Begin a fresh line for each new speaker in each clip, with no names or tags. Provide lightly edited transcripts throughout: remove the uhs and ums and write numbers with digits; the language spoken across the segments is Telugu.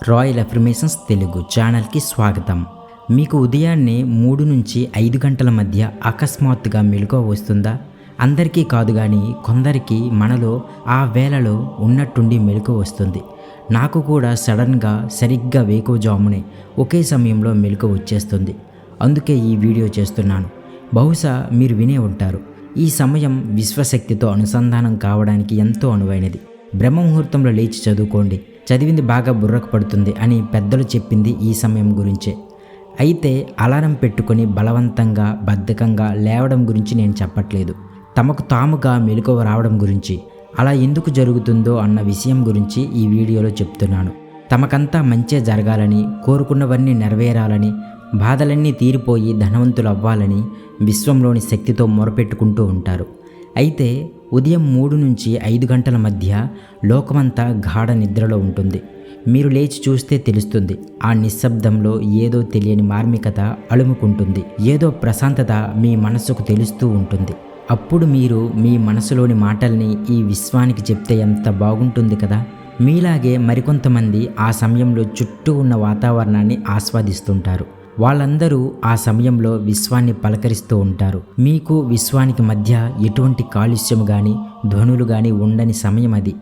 రాయల్ అఫర్మేషన్స్ తెలుగు ఛానల్కి స్వాగతం. మీకు ఉదయాన్నే 3 నుంచి 5 గంటల మధ్య అకస్మాత్తుగా మెలకువ వస్తుందా? అందరికీ కాదు కానీ కొందరికి మనలో ఆ వేళలో ఉన్నట్టుండి మెలకువ వస్తుంది. నాకు కూడా సడన్గా సరిగ్గా వేకువజామునే ఒకే సమయంలో మెలకువ వచ్చేస్తుంది. అందుకే ఈ వీడియో చేస్తున్నాను. బహుశా మీరు వినే ఉంటారు, ఈ సమయం విశ్వశక్తితో అనుసంధానం కావడానికి ఎంతో అనువైనది. బ్రహ్మముహూర్తంలో లేచి చదువుకోండి, చదివింది బాగా బుర్రకు పడుతుంది అని పెద్దలు చెప్పింది ఈ సమయం గురించే. అయితే అలారం పెట్టుకొని బలవంతంగా బద్ధకంగా లేవడం గురించి నేను చెప్పట్లేదు. తమకు తాముగా మెలకువ రావడం గురించి, అలా ఎందుకు జరుగుతుందో అన్న విషయం గురించి ఈ వీడియోలో చెప్తున్నాను. తమకంతా మంచే జరగాలని, కోరుకున్నవన్నీ నెరవేరాలని, బాధలన్నీ తీరిపోయి ధనవంతులు అవ్వాలని విశ్వంలోని శక్తితో మొరపెట్టుకుంటూ ఉంటారు. అయితే ఉదయం 3 నుంచి 5 గంటల మధ్య లోకమంతా గాఢ నిద్రలో ఉంటుంది. మీరు లేచి చూస్తే తెలుస్తుంది, ఆ నిశ్శబ్దంలో ఏదో తెలియని మార్మికత అలుముకుంటుంది. ఏదో ప్రశాంతత మీ మనసుకు తెలుస్తూ ఉంటుంది. అప్పుడు మీరు మీ మనసులోని మాటల్ని ఈ విశ్వానికి చెప్తే ఎంత బాగుంటుంది కదా. మీలాగే మరికొంతమంది ఆ సమయంలో చుట్టూ ఉన్న వాతావరణాన్ని ఆస్వాదిస్తుంటారు. వాళ్ళందరూ ఆ సమయంలో విశ్వాన్ని పలకరిస్తూ ఉంటారు. మీకు విశ్వానికి మధ్య ఎటువంటి కాలుష్యం కానీ ధ్వనులు కానీ ఉండని సమయం అది.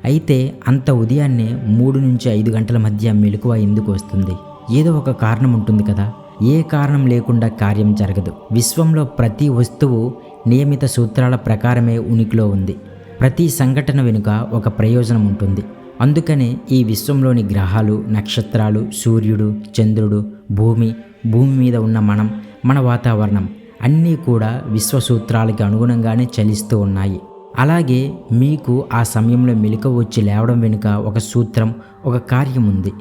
అయితే అంత ఉదయాన్నే 3 నుంచి 5 గంటల మధ్య మెలకువ ఎందుకు వస్తుంది? ఏదో ఒక కారణం ఉంటుంది కదా. ఏ కారణం లేకుండా కార్యం జరగదు. విశ్వంలో ప్రతి వస్తువు నియమిత సూత్రాల ప్రకారమే ఉనికిలో ఉంది. ప్రతి సంఘటన వెనుక ఒక ప్రయోజనం ఉంటుంది. అందుకనే ఈ విశ్వంలోని గ్రహాలు, నక్షత్రాలు, సూర్యుడు, చంద్రుడు, భూమి మీద ఉన్న మన వాతావరణం అన్నీ కూడా విశ్వసూత్రాలకి అనుగుణంగానే చలిస్తూ ఉన్నాయి. అలాగే మీకు ఆ సమయంలో మెలకువ వచ్చి లేవడం వెనుక ఒక సూత్రం, ఒక కార్యం ఉంది.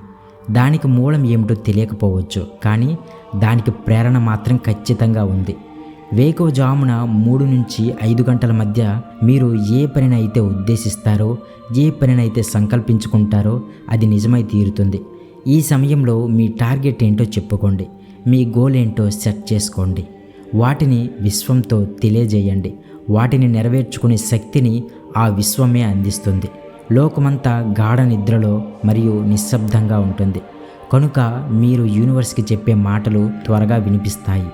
దానికి మూలం ఏమిటో తెలియకపోవచ్చు, కానీ దానికి ప్రేరణ మాత్రం ఖచ్చితంగా ఉంది. వేకువజామున 3 నుంచి 5 గంటల మధ్య మీరు ఏ పనినైతే ఉద్దేశిస్తారో, ఏ పనినైతే సంకల్పించుకుంటారో అది నిజమై తీరుతుంది. ఈ సమయంలో మీ టార్గెట్ ఏంటో చెప్పుకోండి, మీ గోల్ ఏంటో సెట్ చేసుకోండి. వాటిని విశ్వంతో తెలియజేయండి. వాటిని నెరవేర్చుకునే శక్తిని ఆ విశ్వమే అందిస్తుంది. లోకమంతా గాఢ నిద్రలో మరియు నిశ్శబ్దంగా ఉంటుంది. కనుక మీరు యూనివర్స్కి చెప్పే మాటలు త్వరగా వినిపిస్తాయి.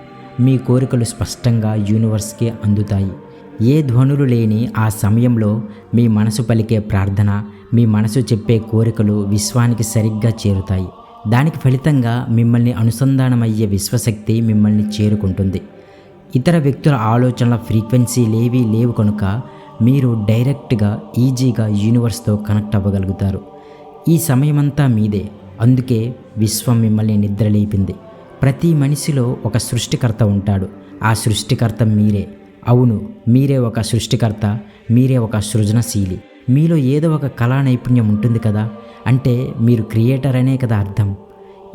మీ కోరికలు స్పష్టంగా యూనివర్స్కి అందుతాయి. ఏ ధ్వనులు లేని ఆ సమయంలో మీ మనసు పలికే ప్రార్థన, మీ మనసు చెప్పే కోరికలు విశ్వానికి సరిగ్గా చేరుతాయి. దానికి ఫలితంగా మిమ్మల్ని అనుసంధానమయ్యే విశ్వశక్తి మిమ్మల్ని చేరుకుంటుంది. ఇతర వ్యక్తుల ఆలోచనల ఫ్రీక్వెన్సీలేవీ లేవు కనుక మీరు డైరెక్ట్గా ఈజీగా యూనివర్స్తో కనెక్ట్ అవ్వగలుగుతారు. ఈ సమయమంతా మీదే. అందుకే విశ్వం మిమ్మల్ని నిద్రలేపింది. ప్రతి మనిషిలో ఒక సృష్టికర్త ఉంటాడు. ఆ సృష్టికర్త మీరే. అవును, మీరే ఒక సృష్టికర్త, మీరే ఒక సృజనశీలి. మీలో ఏదో ఒక కళా నైపుణ్యం ఉంటుంది కదా. అంటే మీరు క్రియేటర్ అనే కదా అర్థం.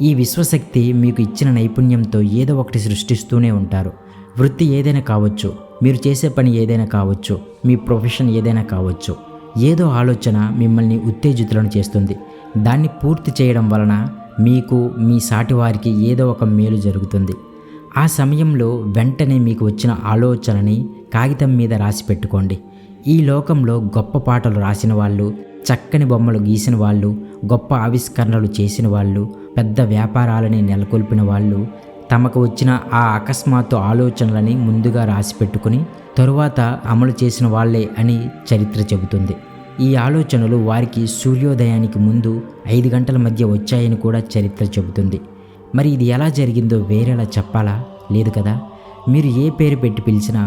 ఈ విశ్వశక్తి మీకు ఇచ్చిన నైపుణ్యంతో ఏదో ఒకటి సృష్టిస్తూనే ఉంటారు. వృత్తి ఏదైనా కావచ్చు, మీరు చేసే పని ఏదైనా కావచ్చు, మీ ప్రొఫెషన్ ఏదైనా కావచ్చు. ఏదో ఆలోచన మిమ్మల్ని ఉత్తేజితులను చేస్తుంది. దాన్ని పూర్తి చేయడం వలన మీకు, మీ సాటివారికి ఏదో ఒక మేలు జరుగుతుంది. ఆ సమయంలో వెంటనే మీకు వచ్చిన ఆలోచనని కాగితం మీద రాసి పెట్టుకోండి. ఈ లోకంలో గొప్ప పాటలు రాసిన వాళ్ళు, చక్కని బొమ్మలు గీసిన వాళ్ళు, గొప్ప ఆవిష్కరణలు చేసిన వాళ్ళు, పెద్ద వ్యాపారాలని నెలకొల్పిన వాళ్ళు తమకు వచ్చిన ఆ అకస్మాత్తు ఆలోచనలని ముందుగా రాసి పెట్టుకుని తరువాత అమలు చేసిన వాళ్ళే అని చరిత్ర చెబుతుంది. ఈ ఆలోచనలు వారికి సూర్యోదయానికి ముందు 5 గంటల మధ్య వచ్చాయని కూడా చరిత్ర చెబుతుంది. మరి ఇది ఎలా జరిగిందో వేరేలా చెప్పాలా? లేదు కదా. మీరు ఏ పేరు పెట్టి పిలిచినా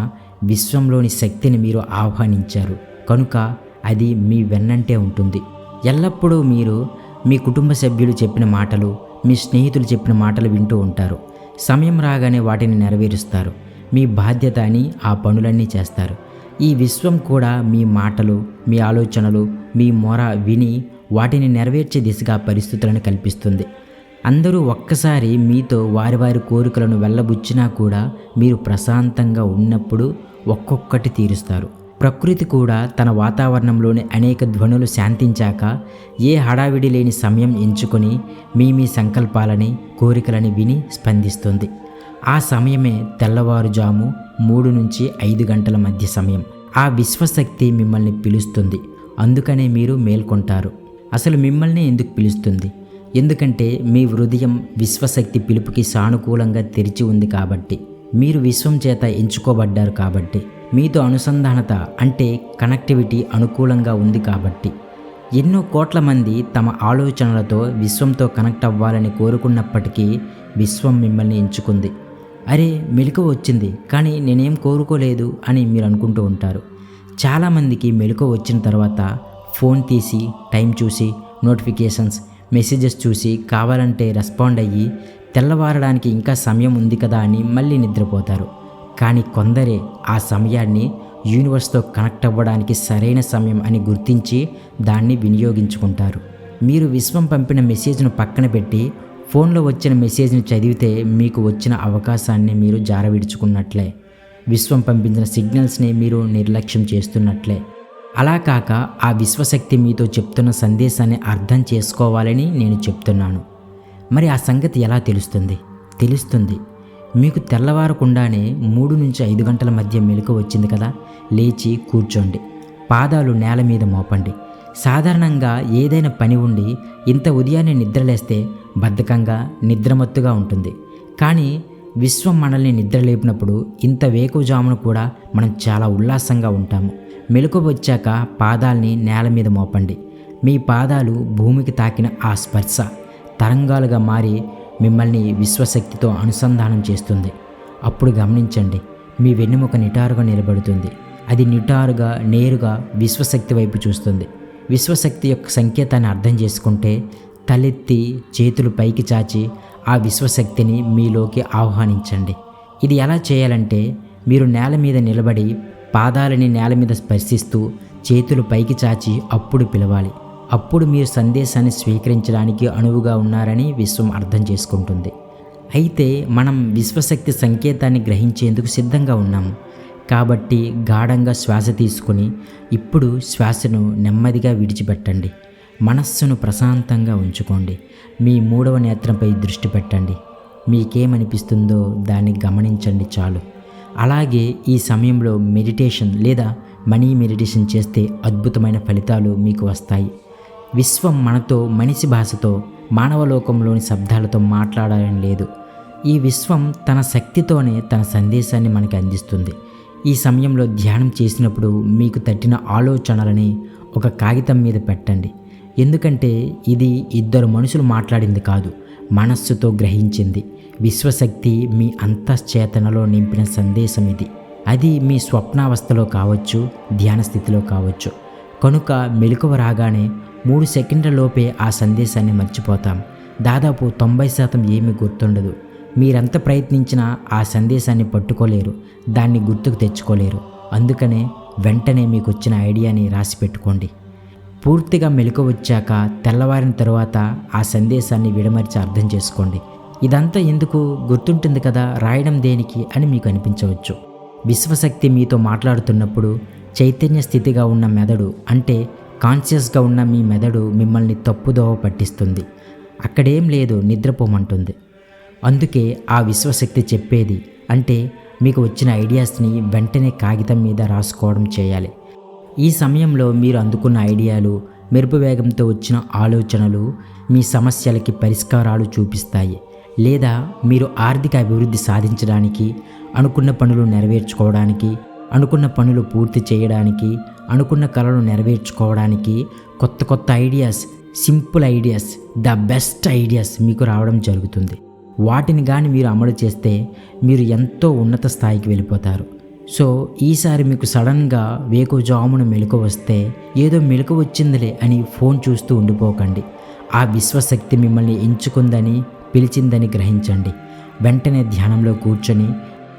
విశ్వంలోని శక్తిని మీరు ఆహ్వానించారు కనుక అది మీ వెన్నంటే ఉంటుంది. ఎల్లప్పుడూ మీరు మీ కుటుంబ సభ్యులు చెప్పిన మాటలు, మీ స్నేహితులు చెప్పిన మాటలు వింటూ ఉంటారు. సమయం రాగానే వాటిని నెరవేరుస్తారు. మీ బాధ్యత అని ఆ పనులన్నీ చేస్తారు. ఈ విశ్వం కూడా మీ మాటలు, మీ ఆలోచనలు, మీ మొర విని వాటిని నెరవేర్చే దిశగా పరిస్థితులను కల్పిస్తుంది. అందరూ ఒక్కసారి మీతో వారి వారి కోరికలను వెళ్ళబుచ్చినా కూడా మీరు ప్రశాంతంగా ఉన్నప్పుడు ఒక్కొక్కటి తీరుస్తారు. ప్రకృతి కూడా తన వాతావరణంలోని అనేక ధ్వనులు శాంతించాక ఏ హడావిడి లేని సమయం ఎంచుకొని మీ సంకల్పాలని, కోరికలని విని స్పందిస్తుంది. ఆ సమయమే తెల్లవారుజాము 3 నుంచి 5 గంటల మధ్య సమయం. ఆ విశ్వశక్తి మిమ్మల్ని పిలుస్తుంది. అందుకనే మీరు మేల్కొంటారు. అసలు మిమ్మల్ని ఎందుకు పిలుస్తుంది? ఎందుకంటే మీ హృదయం విశ్వశక్తి పిలుపుకి సానుకూలంగా తెరిచి ఉంది కాబట్టి, మీరు విశ్వం చేత ఎంచుకోబడ్డారు కాబట్టి, మీతో అనుసంధానత అంటే కనెక్టివిటీ అనుకూలంగా ఉంది కాబట్టి. ఎన్నో కోట్ల మంది తమ ఆలోచనలతో విశ్వంతో కనెక్ట్ అవ్వాలని కోరుకున్నప్పటికీ విశ్వం మిమ్మల్ని ఎంచుకుంది. అరే, మెలకువ వచ్చింది కానీ నేనేం కోరుకోలేదు అని మీరు అనుకుంటూ ఉంటారు. చాలామందికి మెలకువ వచ్చిన తర్వాత ఫోన్ తీసి టైం చూసి నోటిఫికేషన్స్ మెసేజెస్ చూసి కావాలంటే రెస్పాండ్ అయ్యి తెల్లవారడానికి ఇంకా సమయం ఉంది కదా అని మళ్ళీ నిద్రపోతారు. కానీ కొందరే ఆ సమయాన్ని యూనివర్స్తో కనెక్ట్ అవ్వడానికి సరైన సమయం అని గుర్తించి దాన్ని వినియోగించుకుంటారు. మీరు విశ్వం పంపిన మెసేజ్ను పక్కన పెట్టి ఫోన్లో వచ్చిన మెసేజ్ని చదివితే మీకు వచ్చిన అవకాశాన్ని మీరు జారవిడుచుకున్నట్లే. విశ్వం పంపించిన సిగ్నల్స్ని మీరు నిర్లక్ష్యం చేస్తున్నట్లే. అలా కాక ఆ విశ్వశక్తి మీతో చెప్తున్న సందేశాన్ని అర్థం చేసుకోవాలని నేను చెప్తున్నాను. మరి ఆ సంగతి ఎలా తెలుస్తుంది. మీకు తెల్లవారకుండానే 3 నుంచి 5 గంటల మధ్య మెలకువ వచ్చింది కదా, లేచి కూర్చోండి, పాదాలు నేల మీద మోపండి. సాధారణంగా ఏదైనా పని ఉండి ఇంత ఉదయాన్నే నిద్రలేస్తే బద్ధకంగా నిద్రమత్తుగా ఉంటుంది. కానీ విశ్వం మనల్ని నిద్రలేపినప్పుడు ఇంత వేకువజామున కూడా మనం చాలా ఉల్లాసంగా ఉంటాము. మెలకువ వచ్చాక పాదాల్ని నేల మీద మోపండి. మీ పాదాలు భూమికి తాకిన ఆ స్పర్శ తరంగాలుగా మారి మిమ్మల్ని విశ్వశక్తితో అనుసంధానం చేస్తుంది. అప్పుడు గమనించండి, మీ వెన్నెముక నిటారుగా నిలబడుతుంది. అది నిటారుగా నేరుగా విశ్వశక్తి వైపు చూస్తుంది. విశ్వశక్తి యొక్క సంకేతాన్ని అర్థం చేసుకుంటే తలెత్తి చేతులు పైకి చాచి ఆ విశ్వశక్తిని మీలోకి ఆహ్వానించండి. ఇది ఎలా చేయాలంటే, మీరు నేల మీద నిలబడి పాదాలని నేల మీద స్పర్శిస్తూ చేతులు పైకి చాచి అప్పుడు పిలవాలి. అప్పుడు మీరు సందేశాన్ని స్వీకరించడానికి అనువుగా ఉన్నారని విశ్వం అర్థం చేసుకుంటుంది. అయితే మనం విశ్వశక్తి సంకేతాన్ని గ్రహించేందుకు సిద్ధంగా ఉన్నాము. కాబట్టి గాఢంగా శ్వాస తీసుకుని ఇప్పుడు శ్వాసను నెమ్మదిగా విడిచిపెట్టండి. మనస్సును ప్రశాంతంగా ఉంచుకోండి. మీ 3వ నేత్రంపై దృష్టి పెట్టండి. మీకేమనిపిస్తుందో దాన్ని గమనించండి చాలు. అలాగే ఈ సమయంలో మెడిటేషన్ లేదా మనీ మెడిటేషన్ చేస్తే అద్భుతమైన ఫలితాలు మీకు వస్తాయి. విశ్వం మనతో మనిషి భాషతో మానవలోకంలోని శబ్దాలతో మాట్లాడాలని లేదు. ఈ విశ్వం తన శక్తితోనే తన సందేశాన్ని మనకి అందిస్తుంది. ఈ సమయంలో ధ్యానం చేసినప్పుడు మీకు తట్టిన ఆలోచనలని ఒక కాగితం మీద పెట్టండి. ఎందుకంటే ఇది 2 మనుషులు మాట్లాడింది కాదు, మనస్సుతో గ్రహించింది. విశ్వశక్తి మీ అంతశ్చేతనలో నింపిన సందేశం ఇది. అది మీ స్వప్నావస్థలో కావచ్చు, ధ్యాన స్థితిలో కావచ్చు. కనుక మెలకువ రాగానే 3 సెకండ్ల లోపే ఆ సందేశాన్ని మర్చిపోతాం. దాదాపు 90% ఏమీ గుర్తుండదు. మీరెంత ప్రయత్నించినా ఆ సందేశాన్ని పట్టుకోలేరు, దాన్ని గుర్తుకు తెచ్చుకోలేరు. అందుకనే వెంటనే మీకు వచ్చిన ఐడియాని రాసి పెట్టుకోండి. పూర్తిగా మెలకువ వచ్చాక తెల్లవారిన తరువాత ఆ సందేశాన్ని విడమర్చి అర్థం చేసుకోండి. ఇదంతా ఎందుకు, గుర్తుంటుంది కదా, రాయడం దేనికి అని మీకు అనిపించవచ్చు. విశ్వశక్తి మీతో మాట్లాడుతున్నప్పుడు చైతన్య స్థితిగా ఉన్న మెదడు అంటే కాన్షియస్గా ఉన్న మీ మెదడు మిమ్మల్ని తప్పుదోవ పట్టిస్తుంది. అక్కడేం లేదు, నిద్రపోమంటుంది. అందుకే ఆ విశ్వశక్తి చెప్పేది అంటే మీకు వచ్చిన ఐడియాస్ని వెంటనే కాగితం మీద రాసుకోవడం చేయాలి. ఈ సమయంలో మీరు అందుకున్న ఐడియాలు, మెరుపు వేగంతో వచ్చిన ఆలోచనలు మీ సమస్యలకి పరిష్కారాలు చూపిస్తాయి. లేదా మీరు ఆర్థిక అభివృద్ధి సాధించడానికి, అనుకున్న పనులు నెరవేర్చుకోవడానికి, అనుకున్న పనులు పూర్తి చేయడానికి, అనుకున్న కలలు నెరవేర్చుకోవడానికి కొత్త ideas, simple ideas, the best ideas మీకు రావడం జరుగుతుంది. వాటిని కానీ మీరు అమలు చేస్తే మీరు ఎంతో ఉన్నత స్థాయికి వెళ్ళిపోతారు. సో ఈసారి మీకు సడన్గా వేకువజామున మెలకువ వస్తే ఏదో మెలకువ వచ్చిందిలే అని ఫోన్ చూస్తూ ఉండిపోకండి. ఆ విశ్వశక్తి మిమ్మల్ని ఎంచుకుందని, పిలిచిందని గ్రహించండి. వెంటనే ధ్యానంలో కూర్చొని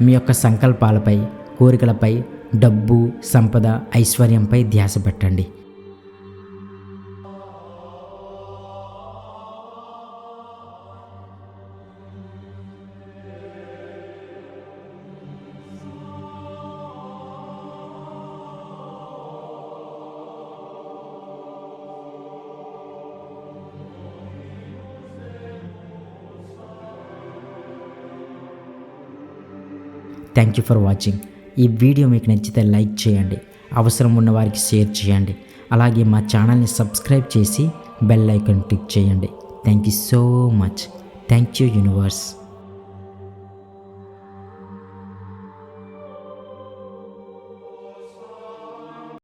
మీ యొక్క సంకల్పాలపై, కోరికలపై, డబ్బు, సంపద, ఐశ్వర్యంపై ధ్యాస పెట్టండి. Thank you for watching. ఈ వీడియో మీకు నచ్చితే లైక్ చేయండి, అవసరం ఉన్న వారికి షేర్ చేయండి. అలాగే మా ఛానల్ని సబ్స్క్రైబ్ చేసి బెల్ ఐకాన్ క్లిక్ చేయండి. Thank you so much. Thank you universe.